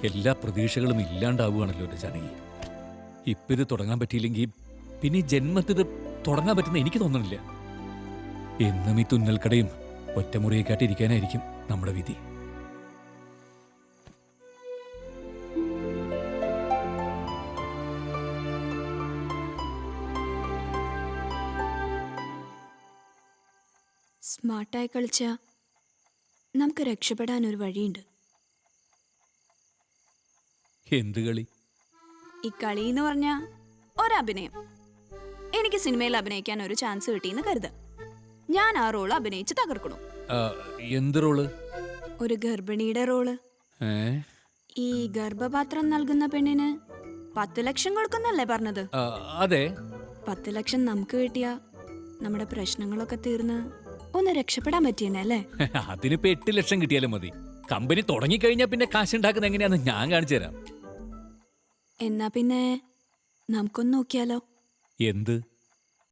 എല്ലാ പ്രതീക്ഷകളും ഇല്ലാണ്ടാവുകയാണല്ലോ എൻ്റെ ജാനകി. ഇപ്പം ഇത് തുടങ്ങാൻ പറ്റിയില്ലെങ്കിൽ പിന്നെ ഈ ജന്മത്തിൽ ഇത് തുടങ്ങാൻ പറ്റുന്ന എനിക്ക് തോന്നണില്ല. എന്നും ഈ തുന്നൽക്കടയും ഒറ്റമുറിയെക്കാട്ടി ഇരിക്കാനായിരിക്കും നമ്മുടെ വിധി. സ്മാർട്ടായി കളിച്ച നമുക്ക് രക്ഷപ്പെടാൻ ഒരു വഴിയുണ്ട്. എന്ത് കളി? ഈ കളി എന്ന് പറഞ്ഞ ഒരഭിനയം. എനിക്ക് സിനിമയിൽ അഭിനയിക്കാൻ ഒരു ചാൻസ് കിട്ടിയെന്ന് കരുത. ഞാൻ ആ റോള് അഭിനയിച്ച് തകർക്കണു. എന്ത് റോള്? ഒരു ഗർഭിണിയുടെ റോള്. ഈ ഗർഭപാത്രം നൽകുന്ന പെണ്ണിന് 10 ലക്ഷം കൊടുക്കുന്നല്ലേ പറഞ്ഞത്? അതെ. 10 ലക്ഷം നമുക്ക് കിട്ടിയ നമ്മുടെ പ്രശ്നങ്ങളൊക്കെ തീർന്ന് ഒന്ന് രക്ഷപ്പെടാൻ പറ്റിയെന്നെ അല്ലേ? അതിനിപ്പോ 8 ലക്ഷം കിട്ടിയാലും മതി. കമ്പനി തുടങ്ങിക്കഴിഞ്ഞാൽ പിന്നെ കാശുണ്ടാക്കുന്ന എങ്ങനെയാന്ന് ഞാൻ കാണിച്ചു തരാം. എന്നാ പിന്നെ നമുക്കൊന്ന് നോക്കിയാലോ? എന്ത്?